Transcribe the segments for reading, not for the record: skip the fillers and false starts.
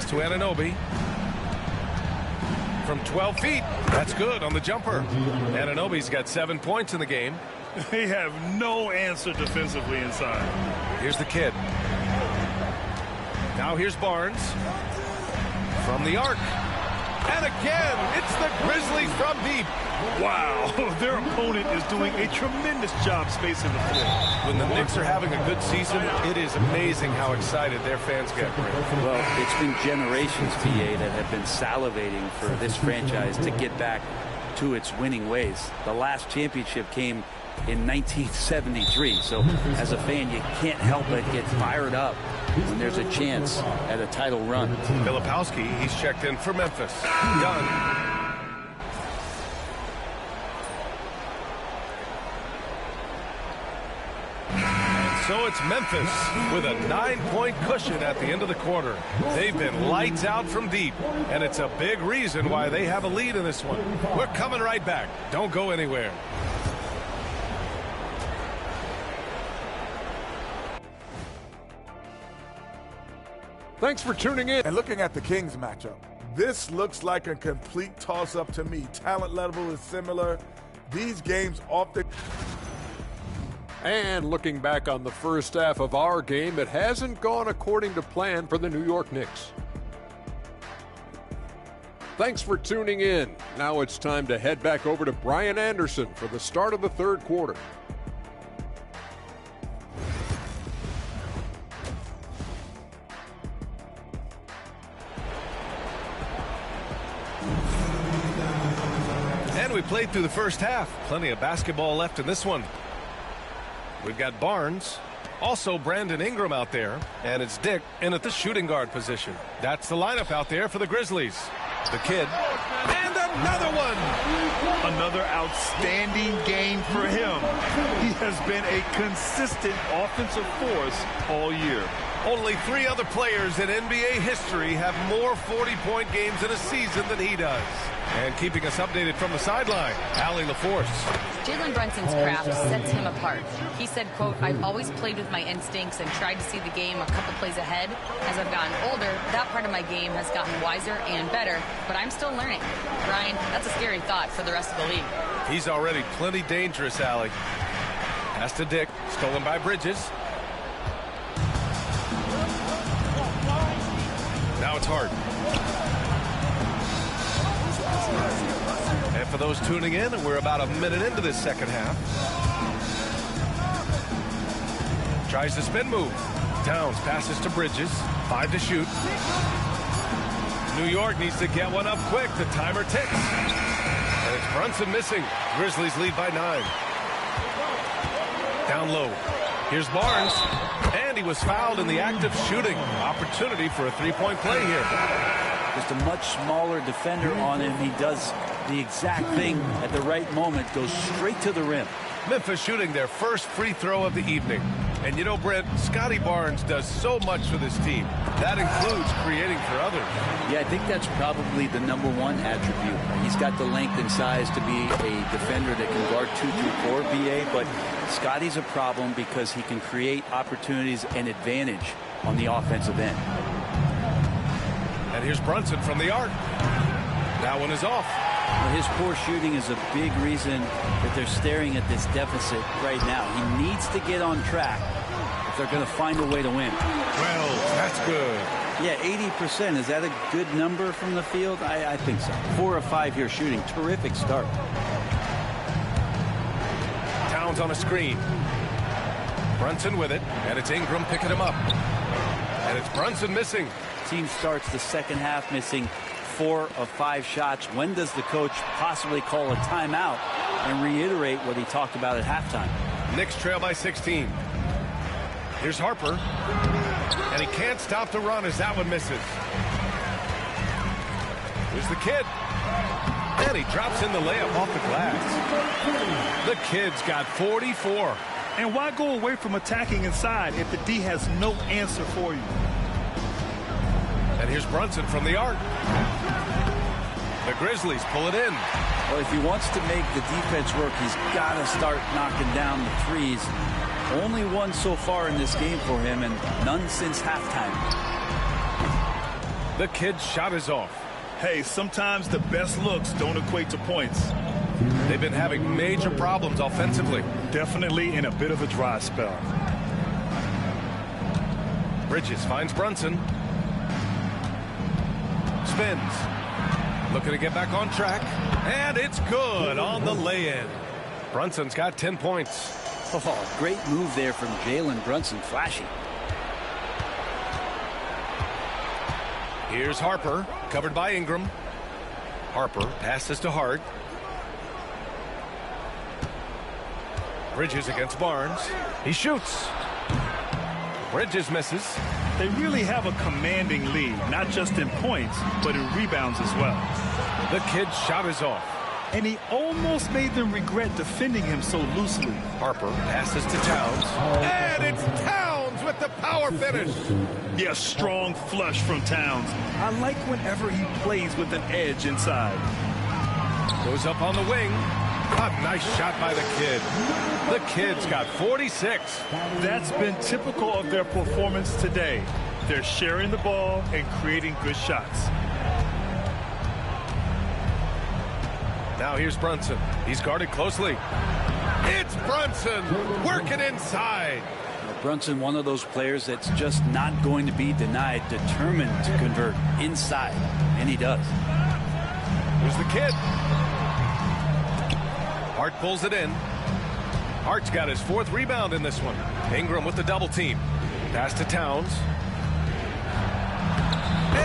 Pass to Anunoby. From 12 feet. That's good on the jumper. Anunoby's got 7 points in the game. They have no answer defensively inside. Here's the kid. Now here's Barnes. From the arc. And again, it's the Grizzlies from deep. Wow, their opponent is doing a tremendous job spacing the floor. When the Knicks are having a good season, it is amazing how excited their fans get. Well, it's been generations, BA, that have been salivating for this franchise to get back to its winning ways. The last championship came in 1973, so as a fan, you can't help but get fired up when there's a chance at a title run. Filipowski, he's checked in for Memphis. Done. So it's Memphis with a 9-point cushion at the end of the quarter. They've been lights out from deep, and it's a big reason why they have a lead in this one. We're coming right back. Don't go anywhere. Thanks for tuning in. And looking at the Kings matchup, this looks like a complete toss-up to me. Talent level is similar. These games often... And looking back on the first half of our game, it hasn't gone according to plan for the New York Knicks. Thanks for tuning in. Now it's time to head back over to Brian Anderson for the start of the third quarter. And we played through the first half. Plenty of basketball left in this one. We've got Barnes, also Brandon Ingram out there, and it's Dick in at the shooting guard position. That's the lineup out there for the Grizzlies. The kid, and another one! Another outstanding game for him. He has been a consistent offensive force all year. Only 3 other players in NBA history have more 40-point games in a season than he does. And keeping us updated from the sideline, Allie LaForce. Jalen Brunson's craft sets him apart. He said, quote, "I've always played with my instincts and tried to see the game a couple plays ahead. As I've gotten older, that part of my game has gotten wiser and better, but I'm still learning." Brian, that's a scary thought for the rest of the league. He's already plenty dangerous, Allie. Pass to Dick, stolen by Bridges. Now it's Hart. And for those tuning in, we're about a minute into this second half. Tries the spin move. Towns passes to Bridges. 5 to shoot. New York needs to get one up quick. The timer ticks. And it's Brunson missing. Grizzlies lead by 9. Down low. Here's Barnes. And he was fouled in the act of shooting. Opportunity for a 3-point play here. Just a much smaller defender on him. He does the exact thing at the right moment. Goes straight to the rim. Memphis shooting their first free throw of the evening. And you know, Brent, Scotty Barnes does so much for this team. That includes creating for others. Yeah, I think that's probably the #1 attribute. He's got the length and size to be a defender that can guard 2 through 4, BA, but Scotty's a problem because he can create opportunities and advantage on the offensive end. And here's Brunson from the arc. That one is off. Well, his poor shooting is a big reason that they're staring at this deficit right now. He needs to get on track if they're going to find a way to win. 12, that's good. Yeah, 80%. Is that a good number from the field? I think so. 4 of 5 here shooting. Terrific start. Towns on a screen. Brunson with it, and it's Ingram picking him up. And it's Brunson missing. Team starts the second half missing 4 of 5 shots. When does the coach possibly call a timeout and reiterate what he talked about at halftime? Knicks trail by 16. Here's Harper. And he can't stop the run as that one misses. Here's the kid. And he drops in the layup off the glass. The kid's got 44. And why go away from attacking inside if the D has no answer for you? And here's Brunson from the arc. The Grizzlies pull it in. Well, if he wants to make the defense work, he's got to start knocking down the threes. Only one so far in this game for him, and none since halftime. The kid's shot is off. Hey, sometimes the best looks don't equate to points. They've been having major problems offensively. Definitely in a bit of a dry spell. Bridges finds Brunson. Spins. Looking to get back on track. And it's good on the lay-in. Brunson's got 10 points. Oh, great move there from Jalen Brunson. Flashy. Here's Harper, covered by Ingram. Harper passes to Hart. Bridges against Barnes. He shoots. Bridges misses. They really have a commanding lead, not just in points, but in rebounds as well. The kid's shot is off. And he almost made them regret defending him so loosely. Harper passes to Towns. And it's Towns with the power finish. Yeah, strong flush from Towns. I like whenever he plays with an edge inside. Goes up on the wing. A nice shot by the kid. The kid's got 46. That's been typical of their performance today. They're sharing the ball and creating good shots. Now here's Brunson. He's guarded closely. It's Brunson working inside. Brunson, one of those players that's just not going to be denied, determined to convert inside, and he does. Here's the kid. Hart pulls it in. Hart's got his 4th rebound in this one. Ingram with the double team. Pass to Towns.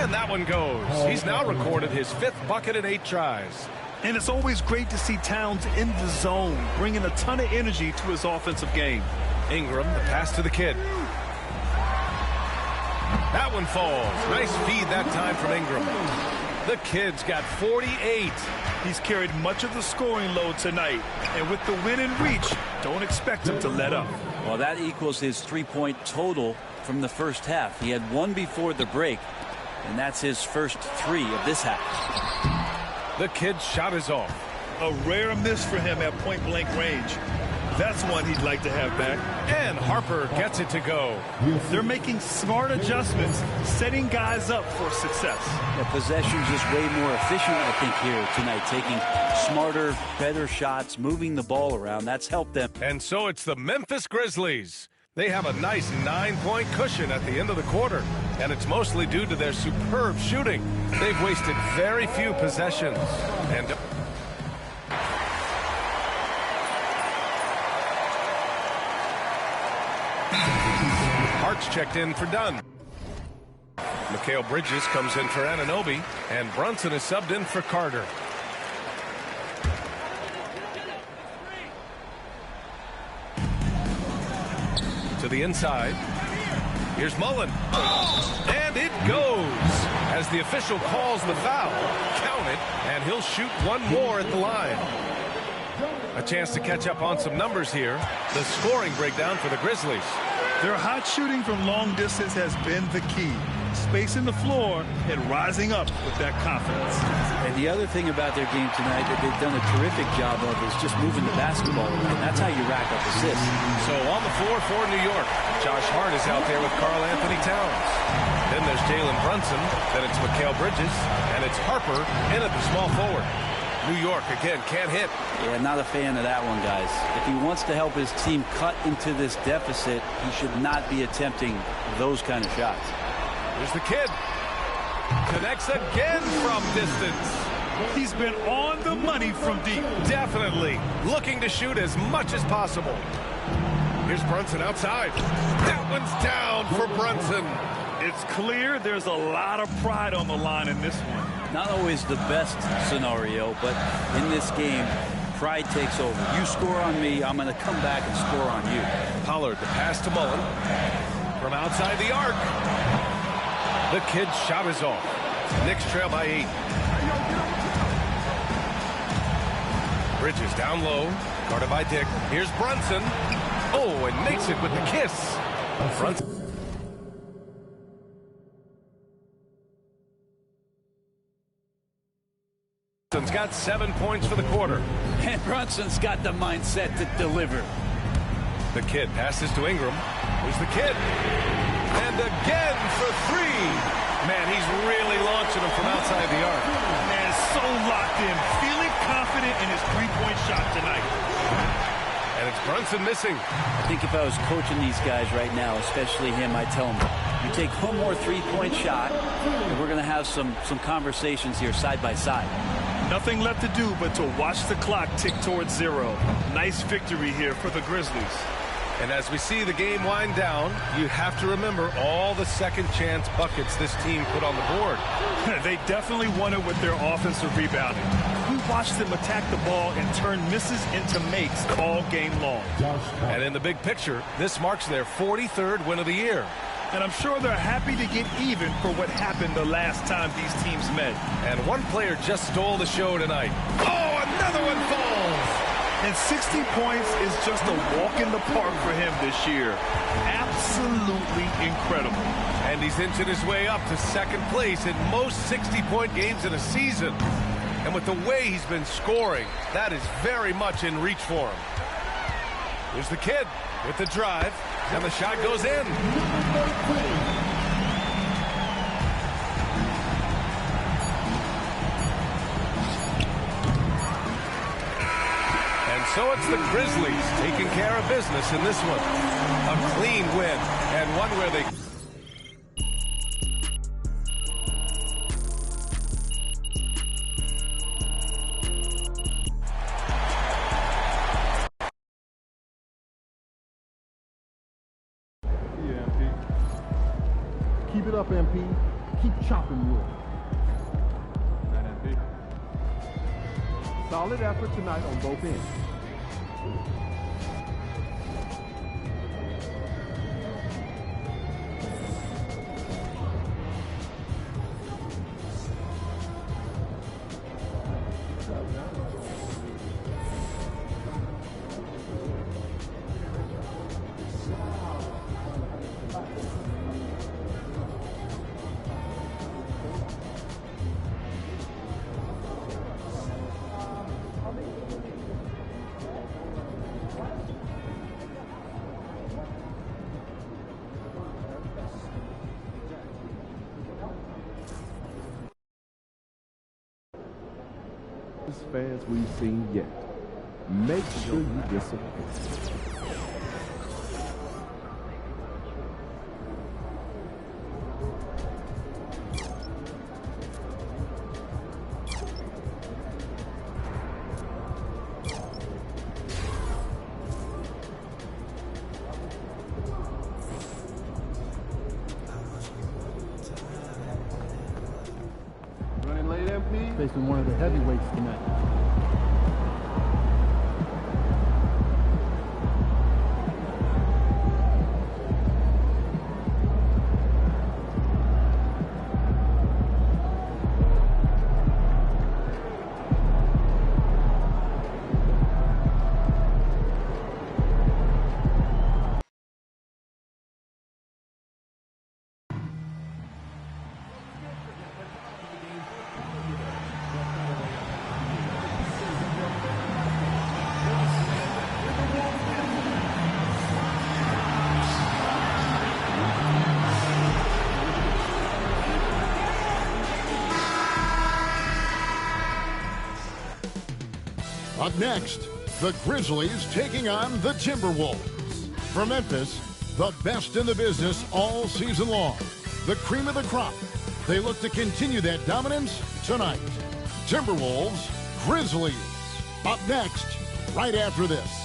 And that one goes. He's now recorded his 5th bucket in 8 tries. And it's always great to see Towns in the zone, bringing a ton of energy to his offensive game. Ingram, the pass to the kid. That one falls. Nice feed that time from Ingram. The kid's got 48. He's carried much of the scoring load tonight. And with the win in reach, don't expect him to let up. Well, that equals his 3-point total from the first half. He had 1 before the break, and that's his first 3 of this half. The kid's shot is off. A rare miss for him at point-blank range. That's one he'd like to have back. And Harper gets it to go. They're making smart adjustments, setting guys up for success. The possession's just way more efficient, I think, here tonight. Taking smarter, better shots, moving the ball around. That's helped them. And so it's the Memphis Grizzlies. They have a nice 9-point cushion at the end of the quarter, and it's mostly due to their superb shooting. They've wasted very few possessions. And Hart's checked in for Dunn. Mikal Bridges comes in for Anunoby, and Brunson is subbed in for Carter. To the inside. Here's Mullen. And it goes. As the official calls the foul, count it, and he'll shoot one more at the line. A chance to catch up on some numbers here. The scoring breakdown for the Grizzlies. Their hot shooting from long distance has been the key. Spacing the floor and rising up with that confidence. And the other thing about their game tonight that they've done a terrific job of is just moving the basketball around. That's how you rack up assists. So on the floor for New York, Josh Hart is out there with Karl Anthony Towns. Then there's Jalen Brunson. Then it's Mikal Bridges. And it's Harper in at the small forward. New York, again, can't hit. Yeah, not a fan of that one, guys. If he wants to help his team cut into this deficit, he should not be attempting those kind of shots. Here's the kid. Connects again from distance. He's been on the money from deep. Definitely looking to shoot as much as possible. Here's Brunson outside. That one's down for Brunson. It's clear there's a lot of pride on the line in this one. Not always the best scenario, but in this game, pride takes over. You score on me, I'm going to come back and score on you. Pollard, the pass to Mullen. From outside the arc. The kid's shot is off. Knicks trail by 8. Bridges down low. Guarded by Dick. Here's Brunson. Oh, and makes it with the kiss. Brunson. Brunson's got 7 points for the quarter. And Brunson's got the mindset to deliver. The kid passes to Ingram. Here's the kid. And again for 3. Man, he's really low watching him from outside the arc. Man, so locked in, feeling confident in his three-point shot tonight. And it's Brunson missing. I think if I was coaching these guys right now, especially him, I'd tell him, you take one more three-point shot, and we're going to have some conversations here side by side. Nothing left to do but to watch the clock tick towards 0. Nice victory here for the Grizzlies. And as we see the game wind down, you have to remember all the second chance buckets this team put on the board. They definitely won it with their offensive rebounding. We watched them attack the ball and turn misses into makes all game long. And in the big picture, this marks their 43rd win of the year. And I'm sure they're happy to get even for what happened the last time these teams met. And one player just stole the show tonight. Oh, another one falls! And 60 points is just a walk in the park for him this year. Absolutely incredible. And he's inching his way up to second place in most 60-point games in a season. And with the way he's been scoring, that is very much in reach for him. Here's the kid with the drive, and the shot goes in. So it's the Grizzlies taking care of business in this one. A clean win, and one where they... Yeah, MP. Keep it up, MP. Keep chopping wood. MP. Solid effort tonight on both ends. Fans we've seen yet. Make sure you disappoint. Running late, MP. Facing one of the heavyweights tonight. Up next, the Grizzlies taking on the Timberwolves. For Memphis, the best in the business all season long. The cream of the crop. They look to continue that dominance tonight. Timberwolves, Grizzlies. Up next, right after this.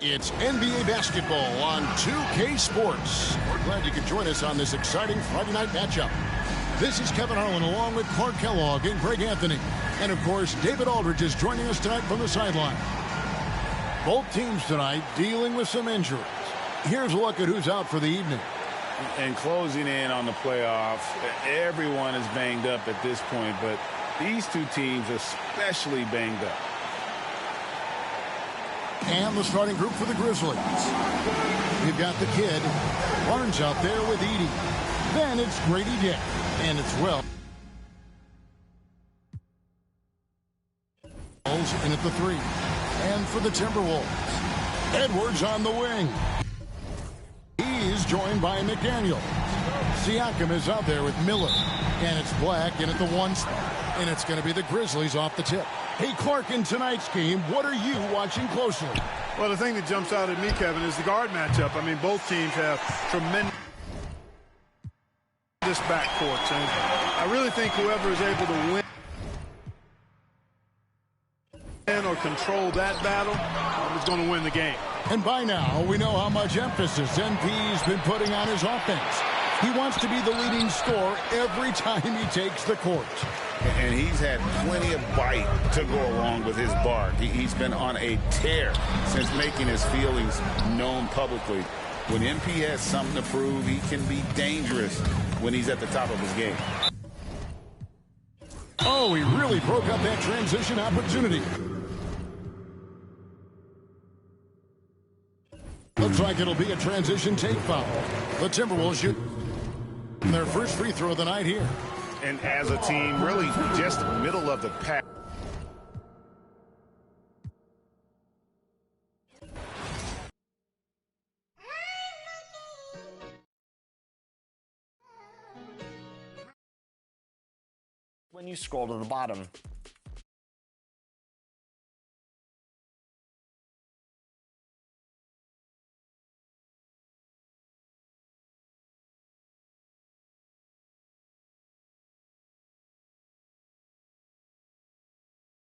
It's NBA basketball on 2K Sports. We're glad you could join us on this exciting Friday night matchup. This is Kevin Harlan along with Clark Kellogg and Greg Anthony. And, of course, David Aldridge is joining us tonight from the sideline. Both teams tonight dealing with some injuries. Here's a look at who's out for the evening. And closing in on the playoffs, everyone is banged up at this point, but these two teams especially banged up. And the starting group for the Grizzlies. You've got the kid, Barnes out there with Edie. Then it's Grady Dick. And it's well. In at the 3. And for the Timberwolves, Edwards on the wing. He's joined by McDaniel. Siakam is out there with Miller. And it's Black in at the 1 spot. And it's going to be the Grizzlies off the tip. Hey, Clark, in tonight's game, what are you watching closely? Well, the thing that jumps out at me, Kevin, is the guard matchup. I mean, both teams have tremendous backcourts. And I really think whoever is able to win or control that battle is going to win the game. And by now, we know how much emphasis NP's been putting on his offense. He wants to be the leading scorer every time he takes the court. And he's had plenty of bite to go along with his bark. He's been on a tear since making his feelings known publicly. When MP has something to prove, he can be dangerous when he's at the top of his game. Oh, he really broke up that transition opportunity. Looks like it'll be a transition take foul. The Timberwolves shoot their first free throw of the night here. And as a team, really just middle of the pack. When you scroll to the bottom,